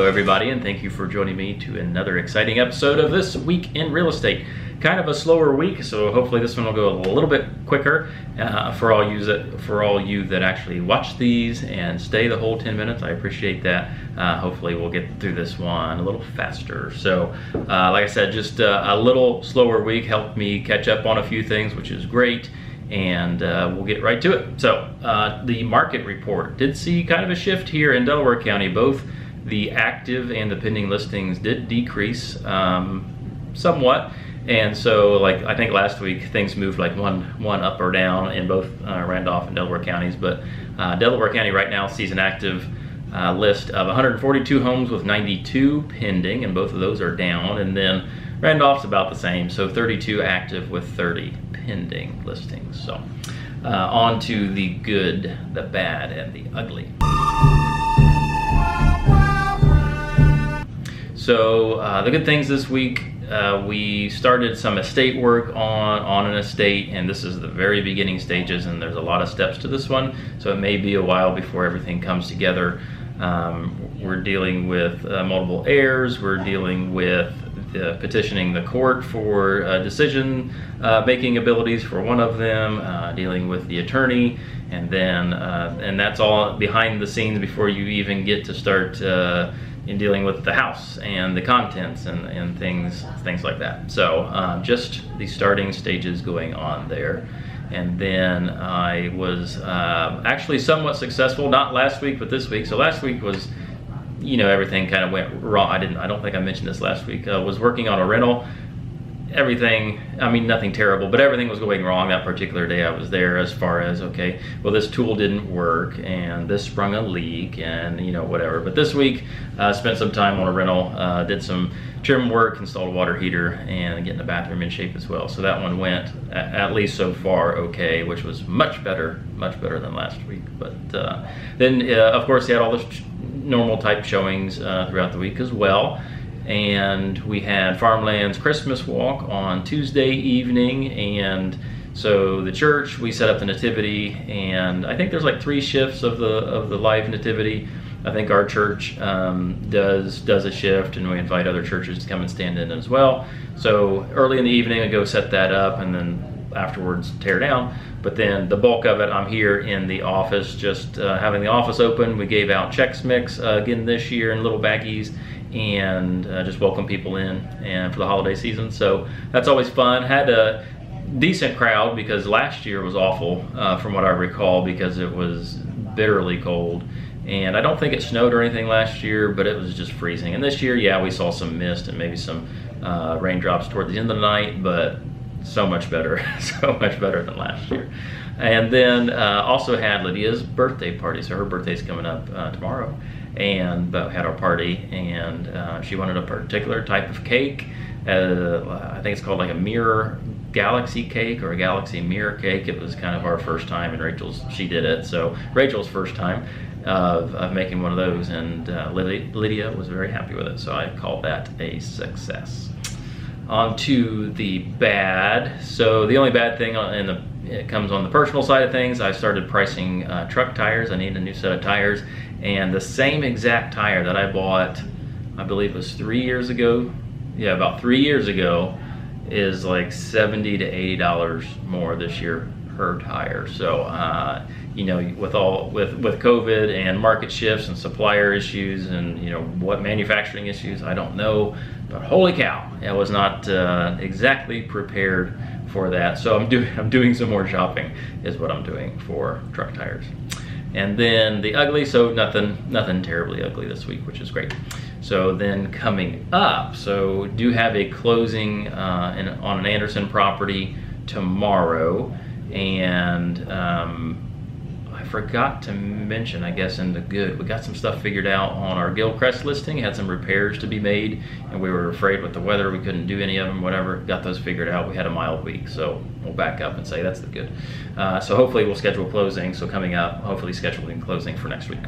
everybody, and thank you for joining me to another exciting episode of This Week in Real Estate. Kind of a slower week, so hopefully this one will go a little bit quicker for all you that actually watch these and stay the whole 10 minutes. I appreciate that. Hopefully we'll get through this one a little faster. So like I said, just a little slower week helped me catch up on a few things, which is great. And we'll get right to it. So the market report did see kind of a shift here in Delaware County. Both the active and the pending listings did decrease somewhat. And so, like, I think last week things moved like one up or down in both Randolph and Delaware counties. But Delaware County right now sees an active list of 142 homes with 92 pending, and both of those are down. And then Randolph's about the same, so 32 active with 30 pending listings. So on to the good, the bad, and the ugly. So the good things this week, we started some estate work on an estate, and this is the very beginning stages, and there's a lot of steps to this one, so it may be a while before everything comes together. We're dealing with multiple heirs. We're dealing with petitioning the court for decision making abilities for one of them, dealing with the attorney, and then and that's all behind the scenes before you even get to start in dealing with the house and the contents and things like that. So just the starting stages going on there. And then I was actually somewhat successful, not last week, but this week. So last week was, everything kind of went wrong. I don't think I mentioned this last week. I was working on a rental. Everything, nothing terrible, but everything was going wrong that particular day I was there, as far as, okay, well, this tool didn't work, and this sprung a leak, and whatever. But this week, spent some time on a rental, did some trim work, installed a water heater, and getting the bathroom in shape as well. So that one went, at least so far, okay, which was much better than last week. But then, of course, he had all the normal type showings throughout the week as well. And we had Farmland's Christmas walk on Tuesday evening, and so the church, we set up the nativity, and I think there's like 3 shifts of the live nativity. I think our church does a shift, and we invite other churches to come and stand in as well. So early in the evening I go set that up, and then afterwards tear down. But then the bulk of it, I'm here in the office, just having the office open. We gave out Chex Mix again this year in little baggies, and just welcome people in and for the holiday season. So that's always fun. Had a decent crowd because last year was awful from what I recall, because it was bitterly cold, and I don't think it snowed or anything last year, but it was just freezing. And this year, yeah, we saw some mist and maybe some raindrops toward the end of the night, but so much better so much better than last year. And then also had Lydia's birthday party. So her birthday's coming up tomorrow, and we had our party, and she wanted a particular type of cake. I think it's called like a mirror galaxy cake or a galaxy mirror cake. It was kind of our first time, and she did it. So Rachel's first time of making one of those, and Lydia was very happy with it. So I called that a success. On to the bad. So the only bad thing it comes on the personal side of things. I started pricing truck tires. I need a new set of tires, and the same exact tire that I bought, I believe it was 3 years ago. Yeah, about 3 years ago, is like $70 to $80 more this year per tire. So with COVID and market shifts and supplier issues and what manufacturing issues, I don't know, but holy cow, I was not exactly prepared for that. So I'm doing some more shopping is what I'm doing for truck tires. And then the ugly, so nothing terribly ugly this week, which is great. So then coming up, so do have a closing on an Anderson property tomorrow, and I forgot to mention, I guess, in the good, we got some stuff figured out on our Gilcrest listing. Had some repairs to be made, and we were afraid with the weather we couldn't do any of them, whatever. Got those figured out. We had a mild week, so we'll back up and say that's the good. So hopefully we'll schedule closing. So coming up, hopefully scheduling closing for next week.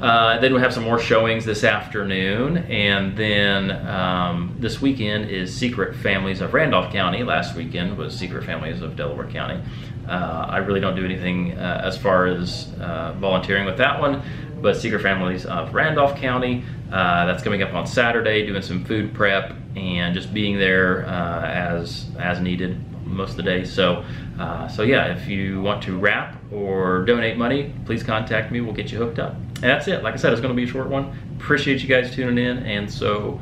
Then we'll have some more showings this afternoon, and then this weekend is Secret Families of Randolph County. Last weekend was Secret Families of Delaware County. I really don't do anything as far as volunteering with that one. but Secret Families of Randolph County. That's coming up on Saturday, doing some food prep and just being there as needed most of the day. So yeah, if you want to wrap or donate money, please contact me. We'll get you hooked up. And that's it. Like I said, it's going to be a short one. Appreciate you guys tuning in. And so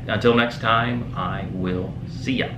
until next time, I will see ya.